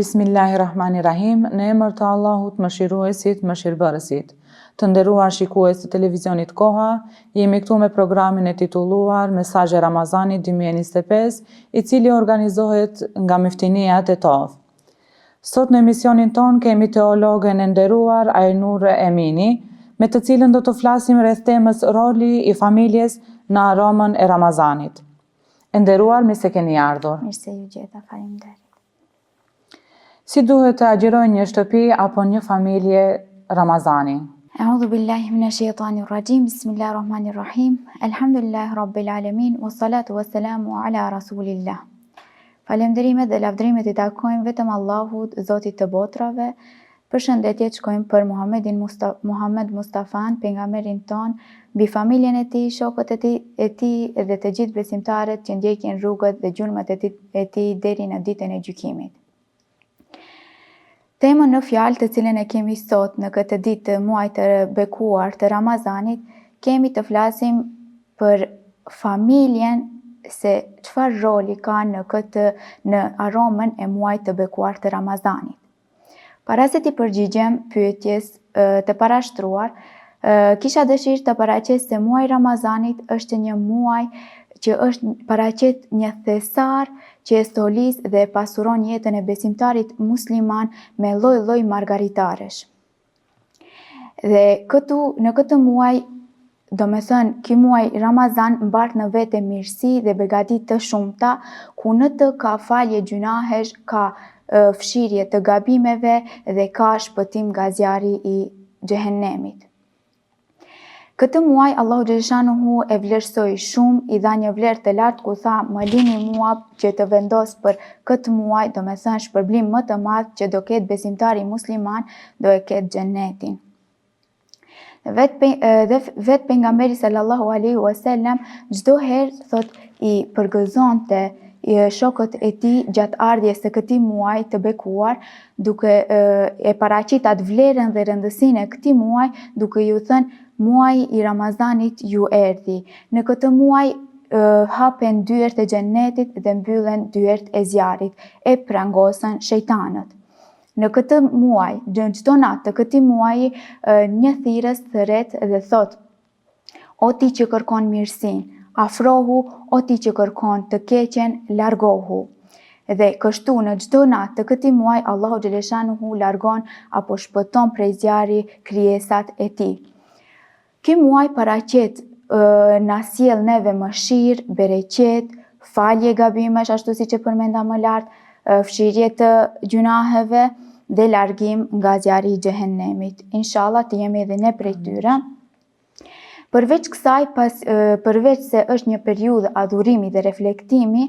Bismillahirrahmanirrahim, në emër të Allahut mëshiruesit, mëshirbërësit. Të nderuar shikues të televizionit Koha, jemi këtu me programin e titulluar Mesazhe Ramazanit 2025, i cili organizohet nga Miftinia Tetov. Sot në emisionin ton kemi teologen e nderuar Ainur Emini, me të cilën do të flasim rreth temës roli i familjes në aromën e Ramazanit. E nderuar, mirë se keni ardhur. Mirë se ju gjeta, faleminderit. Si duhet të agjirojnë një shtëpi apo një familje Ramazanin? A'udhu billahi minash shaitanir rajim. Bismillahirrahmanirrahim. Elhamdulillahi rabbil alamin, wassalatu wassalamu ala rasulillah. Falënderimet dhe lavdrimet i takojmë vetëm Allahut, Zotit të botrave. Përshëndetjet shkojmë për Muhammed Mustafan, pejgamberin ton, mbi familjen e tij, shokët e tij dhe të gjithë besimtarët që ndjekin rrugët dhe gjurmët e tij deri në ditën e gjykimit. Temën në fjalë të cilën e kemi sot në këtë ditë të muajit të bekuar të Ramazanit, kemi të flasim për familjen, se çfarë roli ka në aromën e muajit të bekuar të Ramazanit. Para se t'i përgjigjem pyetjes të parashtruar, kisha dëshirë të paraqes se muaji Ramazanit është një muaj që është paraqet një thesar që e stolis dhe pasuron jetën e besimtarit musliman me lloj-lloj margaritaresh. Dhe në këtë muaj, do me thënë, ky muaj Ramazan mbart në vete mirësi dhe begatit të shumta, ku në të ka falje gjunahesh, ka fshirje të gabimeve dhe ka shpëtim nga zjarri i xhehenemit. Këtë muaj Allahu xhaleshanuhu e vlerësoi shumë, i dha një vlerë të lartë ku tha: "Më lini mua që të vendos për këtë muaj, do me thënë shpërblim më të madh që do ketë besimtari musliman, do e ketë xhenetin." Vetë pejgamberi sallallahu alaihi wasallam çdo herë thot i përgëzonte shokët e tij gjatë ardhjes së këtij muaji të bekuar, duke e paraqit atë vlerën dhe rëndësinë e këtij muaji, duke ju thënë: "Muaji i Ramazanit ju erdhi. Në këtë muaj hapen dyert e xhenetit dhe mbyllen dyert e zjarrit, e prangosen shejtanët." Në këtë muaj, në çdo natë të këtij muaji, një thirrës thret dhe thot: "O ti që kërkon mirësinë, afrohu, o ti që kërkon të keqen, largohu." Dhe kështu në çdo natë të këtij muaj, Allahu xhaleshanuhu largon apo shpëton prej zjarri krijesat e tij. Ky muaj paraqet na sjell neve mëshirë, bereqet, falje gabimesh, ashtu siç e përmenda më lart, fshirje të gjunaheve dhe largim nga zjarri i xhehenemit. Inshallah të jemi edhe ne prej tyre. Përveç kësaj, përveç se është një periudhë adhurimi dhe reflektimi,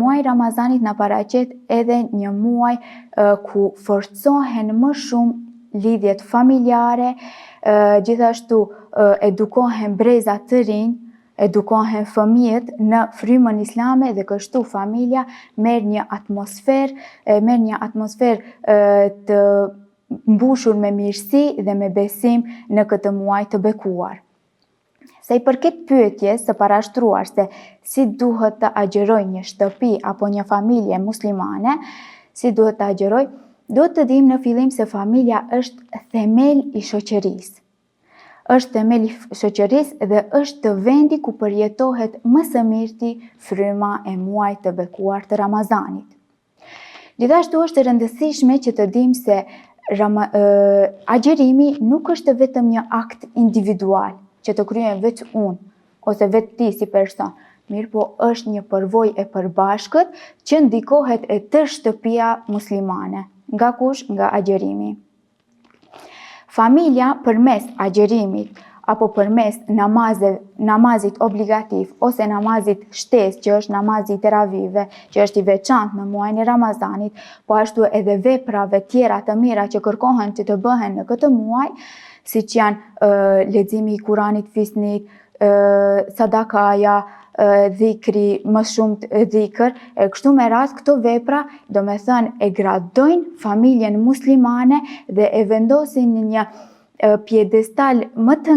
muaji Ramazanit na paraqet edhe një muaj ku forcohen më shumë lidhjet familjare, gjithashtu edukohen brezat të rinj, edukohen fëmijët në frymën islame dhe kështu familja merr një atmosferë të mbushur me mirësi dhe me besim në këtë muaj të bekuar. Se i përket pyetjes së parashtruar se si duhet të agjëroj një shtëpi apo një familje muslimane, si duhet të agjëroj, duhet të dim në fillim se familja është themel i shoqërisë. Është themel i shoqërisë dhe është vendi ku përjetohet më së miri fryma e muajit të bekuar të Ramazanit. Gjithashtu është e rëndësishme që të dim se agjërimi nuk është vetëm një akt individual që të kryen veç unë ose vetë ti si person, mirë po është një përvojë e përbashkët që ndikohet e tërë shtëpia muslimane. Nga kush? Nga agjërimi. Familja përmes agjërimit apo përmes namazit obligativ ose namazit shtesë, që është namazi i teravive, që është i veçantë në muajin e Ramazanit, po ashtu edhe veprave tjera të mira që kërkohen që të bëhen në këtë muaj, siç janë leximi i Kuranit fisnik, sadakaja, dhikri, më shumë dhikër, kështu me radhë këto vepra, do me thënë, e gradojnë familjen muslimane dhe e vendosin në një pjedestal më të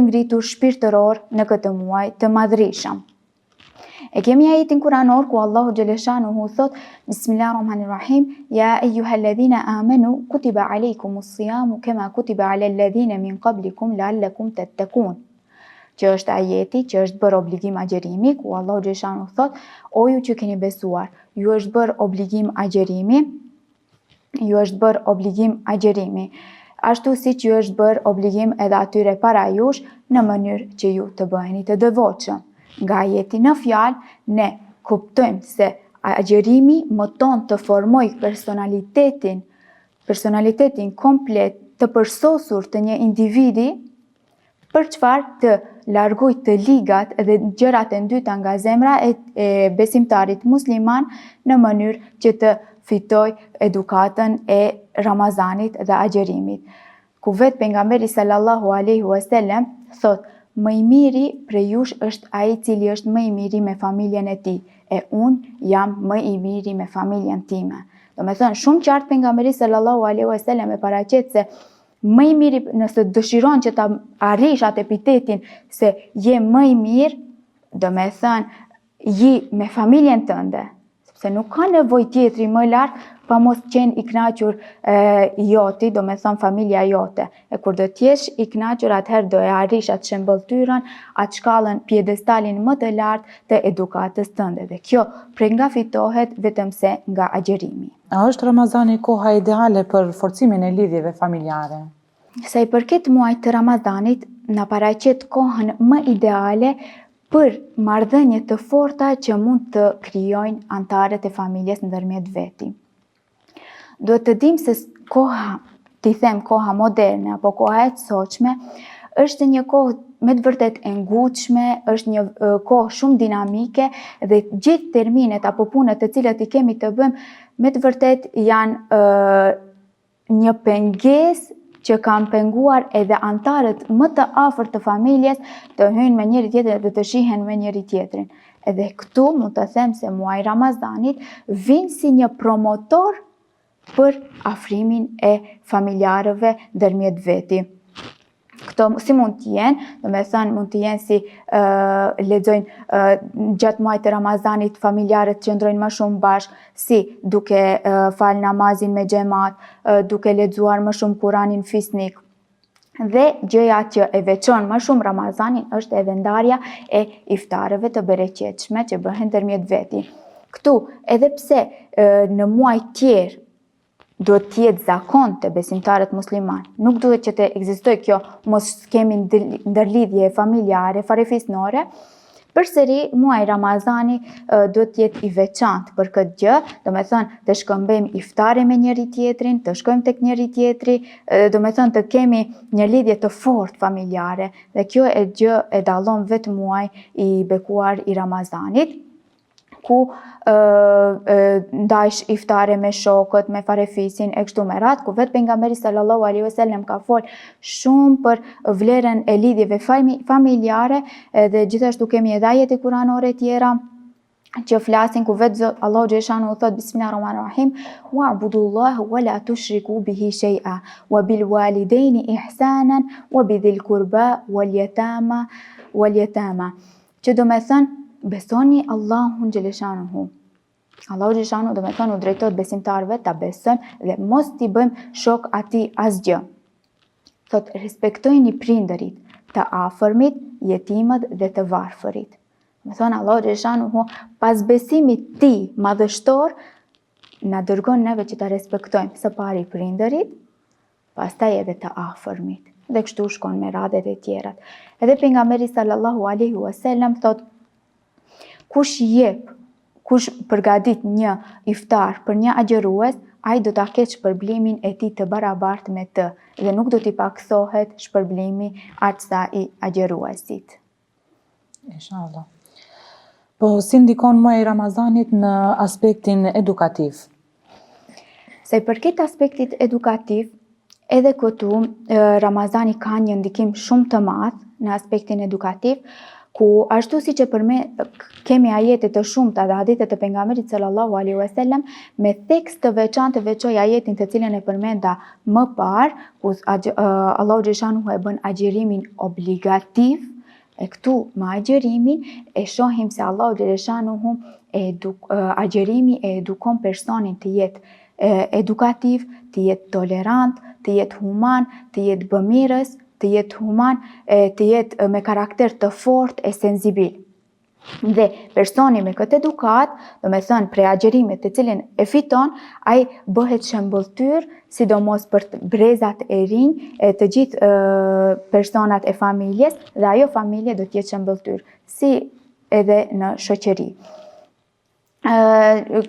ngritur shpirtëror në këtë muaj të madhrishëm. E kemi ajetin kuranor ku Allahu Gjeleshanuhu thot, Bismillahirrahmanirrahim, Ja eyyuhalladhina amanu, kutiba alejkumus siyamu, kema kutiba alelladhina min qablikum, la'allakum tattakun. Që është ajeti që është bërë obligim agjerimi, ku Allahu Gjeleshanu thot, o ju që keni besuar, ju është bërë obligim agjerimi, ashtu si që ju është bërë obligim edhe atyre para jush në mënyrë që ju të bëheni të devotshëm. Nga ajeti në fjalë, ne kuptojmë se agjerimi më ton të formoj personalitetin komplet të përsosur të një individi, për çfarë të largoj të ligat dhe gjërat e ndyta nga zemra e besimtarit musliman në mënyrë që të fitoj edukatën e Ramazanit dhe agjerimit. Ku vetë pejgamberi sallallahu alaihi wasallam thot, më i miri prej jush është ai i cili është më i miri me familjen e tij, e unë jam më i miri me familjen time. Do me thënë, shumë qartë pejgamberi sallallahu alaihi wasallam e paraqet se më i miri nëse dëshiron që ta arrish atë epitetin se je më i mirë, do me thënë je me familjen tënde, sepse nuk ka nevojë tjetri më lart pa mos qenë i kënaqur joti, do me thënë familja jote. E kur do t'jesh i kënaqur, atëherë do e arrish atë shembulltyrën, atë shkallën, piedestalin më të lartë të edukatës tënde. Dhe kjo prenga-fitohet vetëm se nga agjerimi. A është Ramazani koha ideale për forcimin e lidhjeve familjare? Sa i përket muajit të Ramazanit, na paraqet kohën më ideale për marrëdhënie të forta që mund të krijojnë antarët e familjes ndërmjet veti. Duhet të dim se koha moderne apo koha e sotshme është një kohë me të vërtet e ngutshme, është një kohë shumë dinamike dhe gjithë terminet apo punët të cilat i kemi të bëjmë me të vërtet janë një pengesë që kanë penguar edhe antarët më të afërt të familjes të hyjnë me njëri tjetrin dhe të shihen me njëri tjetrin. Edhe këtu mund të them se muaji Ramazanit vjen si një promotor për afrimin e familjarëve ndërmjet veti. Këto si mund t'jenë, do me thënë mund t'jenë si lexojnë gjatë muajit të Ramazanit familjarët qëndrojnë më shumë bashkë, si duke fal namazin me xhamat, duke lexuar më shumë Kuranin fisnik. Dhe gjëja që e veçon më shumë Ramazanin është edhe ndarja e iftarëve të bereqetshme që bëhen ndërmjet veti. Këtu, edhe pse në muaj tjerë duhet t'jetë zakon të besimtarët musliman. Nuk duhet që të ekzistojë kjo mos kemi ndërlidhje familjare, farefisnore. Përsëri, muaji Ramazani duhet t'jetë i veçantë për këtë gjë, do me thënë të shkëmbejmë iftare me njëri tjetrin, të shkojmë tek njëri tjetri, do me thënë të kemi një lidhje të fortë familjare. Dhe kjo e gjë e dallon vetë muaj i bekuar i Ramazanit, ku ndajsh iftare me shokët, me farefisin e kështu me radhë, ku vetë pejgamberi sallallahu alaihi wasallam ka folë shumë për vlerën e lidhjeve familjare, dhe gjithashtu kemi edhe ajete kuranore tjera që flasin ku vetë Allahu Gjeleshanu thot Bismillahirrahmanirrahim, wa'budullaha wa la tushriku bihi shay'a wa bil walidayni ihsanan wa bidhil qurba wal yatama. Që do me thënë besoni Allahun Gjeleshanuhu. Allahu Gjeleshanu do me thënë u drejtohet besimtarëve ta besojmë dhe mos t'i bëjmë shok atij asgjë. Thot respektojini prindërit, të afërmit, jetimët dhe të varfërit. Me thonë Allahu Gjeleshanuhu pas besimit ti madhështor na dërgon neve që ta respektojmë së pari prindërit, pastaj edhe të afërmit. Dhe kështu shkon me radhet e tjerat. Edhe pejgamberi sallallahu alaihi wasallam thot kush përgatit një iftar për një agjërues, ai do ta ketë shpërblimin e tij të barabartë me të dhe nuk do t'i paksohet shpërblimi aqsa i agjëruesit. Inshallah. Po si ndikon muaji Ramazanit në aspektin edukativ? Se i përket aspektit edukativ, edhe këtu Ramazani ka një ndikim shumë të madh në aspektin edukativ, ku ashtu si që kemi ajete të shumta dhe hadithe të pejgamberit sallallahu alaihi wasallam, me tekst të veçantë veçoj ajetin të cilën e përmenda më parë, ku Allahu Gjeleshanu e bën agjerimin obligativ E këtu me agjerimin e shohim se Allahu xhaleshanuhu agjerimi e edukon personin të jetë edukativ, të jetë tolerant, të jetë human, të jetë bëmirës, të jetë human, të jetë me karakter të fortë e senzibil. Dhe personi me këtë edukat, do me thënë prej agjerimit të cilin e fiton, ai bëhet shembulltyr, sidomos për brezat e rinj, të gjithë personat e familjes, dhe ajo familje do t'jetë shembulltyr, si edhe në shoqëri.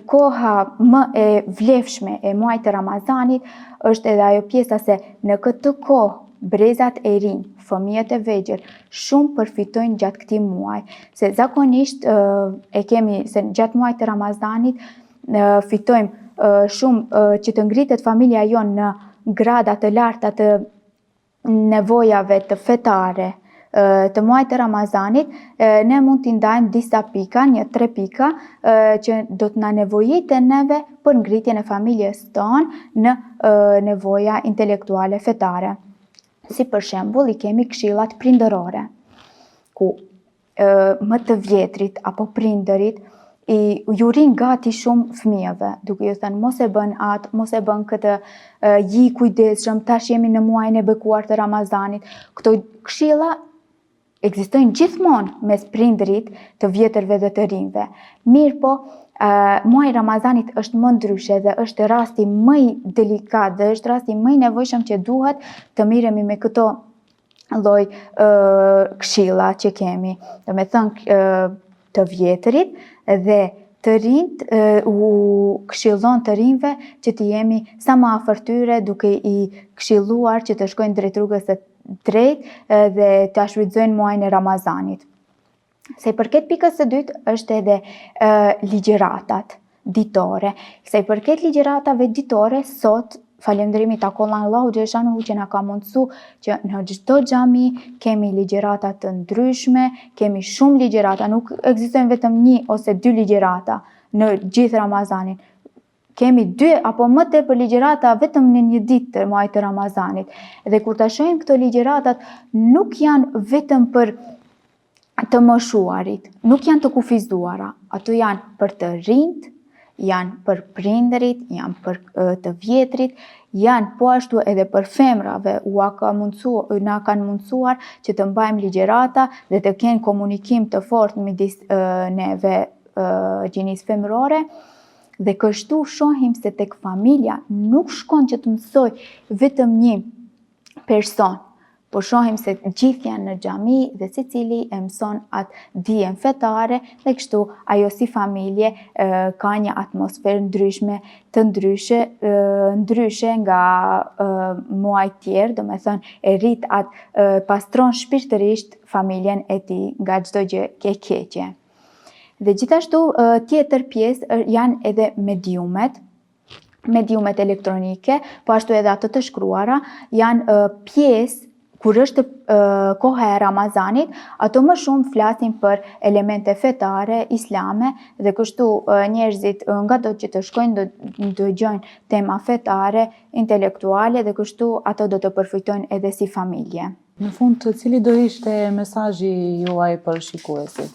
Koha më e vlefshme e muajit të Ramazanit është edhe ajo pjesa se në këtë kohë brezat e rinj, fëmijët e vegjël, shumë përfitojnë gjatë këtij muaji, se zakonisht e kemi se gjatë muajit të Ramazanit fitojmë shumë që të ngritet familja jonë në grada të larta të nevojave të fetare të muajit të Ramazanit, ne mund t'i ndajmë disa pika, 3 pika që do t'na nevojiten neve për ngritjen e familjes tonë në nevoja intelektuale fetare. Si për shembull, i kemi këshillat prindërore, ku më të vjetrit apo prindërit ju rin gati shumë fëmijëve, duke ju thënë mos e bën atë, mos e bën këtë, ji kujdesshëm, tash jemi në muajin e bekuar të Ramazanit. Këto këshilla ekzistojnë gjithmonë mes prindërit të vjetërve dhe të rinjve. Mirë po, muaji Ramazanit është më ndryshe dhe është rasti më i delikat dhe është rasti më i nevojshëm që duhet të miremi me këto lloj këshilla që kemi. Do me thënë të vjetërit dhe të rinjt u këshillon të rinjve që të jemi sa më afër tyre, duke i këshilluar që të shkojnë drejt rrugës së drejtë dhe të shfrytëzojnë muajin e Ramazanit. Se i përket pikës së dytë është edhe ligjëratat ditore. Se i përket ligjëratave ditore, sot falënderimi takon Allahu xhaleshanuhu që na ka mundësu që në çdo xhami kemi ligjërata të ndryshme, kemi shumë ligjërata, nuk ekzistojnë vetëm 1 ose 2 ligjërata në gjithë Ramazanin. Kemi 2 apo më tepër ligjërata vetëm në një ditë të muajit të Ramazanit. Dhe kur ta shohim këto ligjëratat, nuk janë vetëm për të moshuarit, nuk janë të kufizuara, ato janë për të rinjt, janë për prindërit, janë për të vjetrit, janë po ashtu edhe për femrave, na kanë mundësuar që të mbajmë ligjërata dhe të kenë komunikim të fortë midis neve gjinisë femrore. Dhe kështu shohim se tek familja nuk shkon që të mësoj vetëm një person, po shohim se gjithë janë në xhami dhe secili e mëson atë dijen fetare dhe kështu ajo si familje ka një atmosferë ndryshe nga muajt tjerë, do me thënë e rrit atë pastron shpirtërisht familjen e tij nga çdo gjë e keqe. Dhe gjithashtu tjetër pjesë janë edhe mediumet elektronike, po ashtu edhe ato të shkruara, janë pjesë kur është koha e Ramazanit, ato më shumë flasin për elemente fetare, islame, dhe kështu njerëzit nga do që të shkojnë do dëgjojnë tema fetare, intelektuale dhe kështu ato do të përfitojnë edhe si familje. Në fund, cili do ishte mesazhi juaj për shikuesit?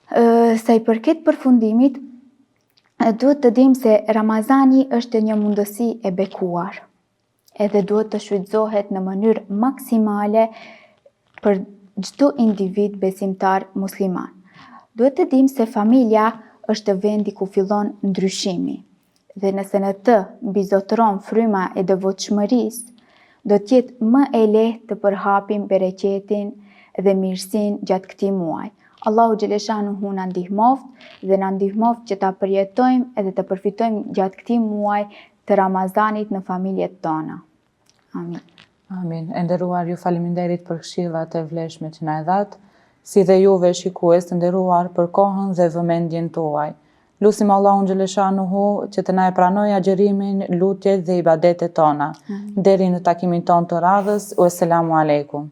Sa i përket përfundimit, duhet të dimë se Ramazani është një mundësi e bekuar, edhe duhet të shfrytëzohet në mënyrë maksimale për çdo individ besimtar musliman. Duhet të dimë se familja është vendi ku fillon ndryshimi, dhe nëse në të mbizotëron fryma e devotshmërisë, do të jetë më e lehtë të përhapim bereqetin dhe mirësinë gjatë këtij muaji. Allahu xhaleshanuhu na ndihmoft dhe na ndihmoft që ta përjetojmë edhe të përfitojmë gjatë këtij muaji të Ramazanit në familjet tona. Amin. Amin. E nderuar, ju faleminderit për këshillat e vlefshme që na e dhat, si dhe juve shikues të nderuar për kohën dhe vëmendjen tuaj. Lusim Allahun xhaleshanuhu që të na e pranoj agjerimin, lutjet dhe ibadetet tona. Deri në takimin ton të radhës, u selamu alejkum.